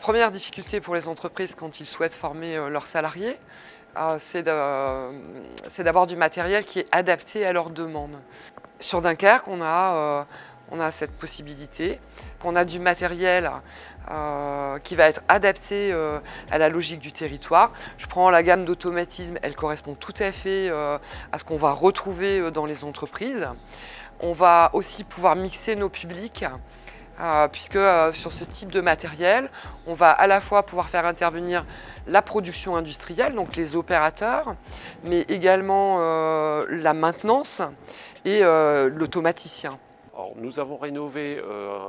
première difficulté pour les entreprises quand ils souhaitent former leurs salariés, c'est d'avoir du matériel qui est adapté à leurs demandes. Sur Dunkerque, on a cette possibilité. On a du matériel qui va être adapté à la logique du territoire. Je prends la gamme d'automatisme, elle correspond tout à fait à ce qu'on va retrouver dans les entreprises. On va aussi pouvoir mixer nos publics, puisque sur ce type de matériel, on va à la fois pouvoir faire intervenir la production industrielle, donc les opérateurs, mais également la maintenance et l'automaticien. Alors, nous avons rénové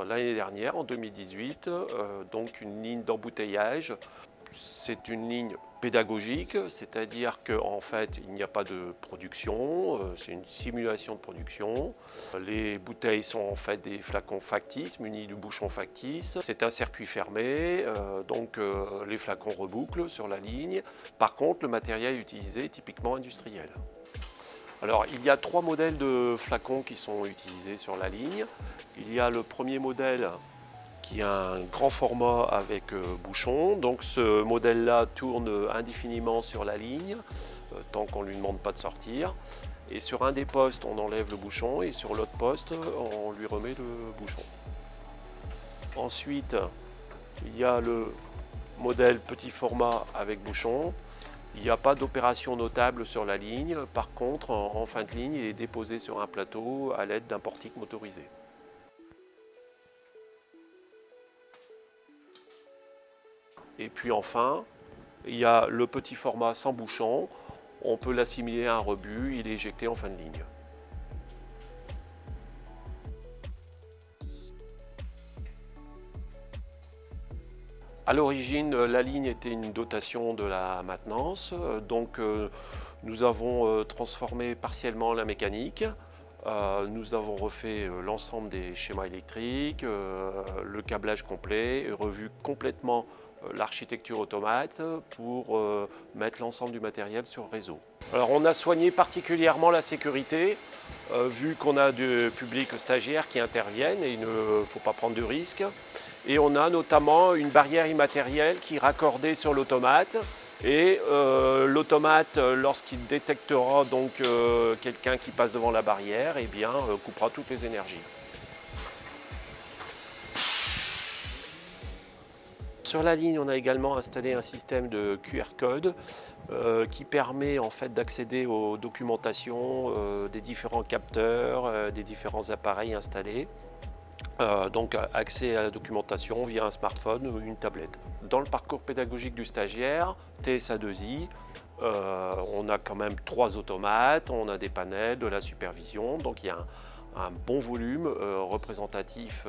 l'année dernière, en 2018, donc une ligne d'embouteillage. C'est une ligne pédagogique, c'est-à-dire qu'en fait, il n'y a pas de production, c'est une simulation de production. Les bouteilles sont en fait des flacons factices, munis de bouchons factices. C'est un circuit fermé, donc les flacons rebouclent sur la ligne. Par contre, le matériel utilisé est typiquement industriel. Alors, il y a 3 modèles de flacons qui sont utilisés sur la ligne. Il y a le premier modèle qui a un grand format avec bouchon. Donc ce modèle-là tourne indéfiniment sur la ligne, tant qu'on ne lui demande pas de sortir. Et sur un des postes, on enlève le bouchon et sur l'autre poste, on lui remet le bouchon. Ensuite, il y a le modèle petit format avec bouchon. Il n'y a pas d'opération notable sur la ligne. Par contre, en fin de ligne, il est déposé sur un plateau à l'aide d'un portique motorisé. Et puis enfin, il y a le petit format sans bouchon. On peut l'assimiler à un rebut, il est éjecté en fin de ligne. À l'origine, la ligne était une dotation de la maintenance, donc nous avons transformé partiellement la mécanique. Nous avons refait l'ensemble des schémas électriques, le câblage complet, et revu complètement l'architecture automate pour mettre l'ensemble du matériel sur réseau. Alors on a soigné particulièrement la sécurité, vu qu'on a du public stagiaire qui interviennent et il ne faut pas prendre de risques. Et on a notamment une barrière immatérielle qui est raccordée sur l'automate. Et l'automate, lorsqu'il détectera donc quelqu'un qui passe devant la barrière, eh bien, coupera toutes les énergies. Sur la ligne, on a également installé un système de QR code qui permet en fait d'accéder aux documentations des différents capteurs, des différents appareils installés. Donc accès à la documentation via un smartphone ou une tablette. Dans le parcours pédagogique du stagiaire, TSA2I, on a quand même 3 automates, on a des panels, de la supervision, donc il y a un bon volume représentatif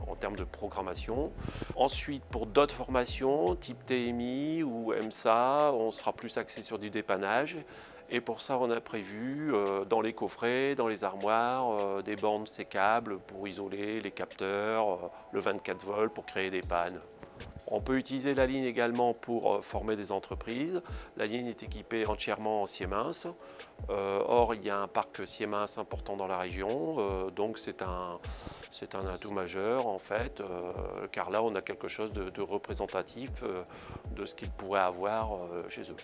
en termes de programmation. Ensuite, pour d'autres formations, type TMI ou MSA, on sera plus axé sur du dépannage. Et pour ça, on a prévu dans les coffrets, dans les armoires, des bandes sécables pour isoler les capteurs, le 24 volts pour créer des pannes. On peut utiliser la ligne également pour former des entreprises. La ligne est équipée entièrement en Siemens. Or, il y a un parc Siemens important dans la région, donc c'est un atout majeur en fait, car là, on a quelque chose de représentatif de ce qu'ils pourraient avoir chez eux.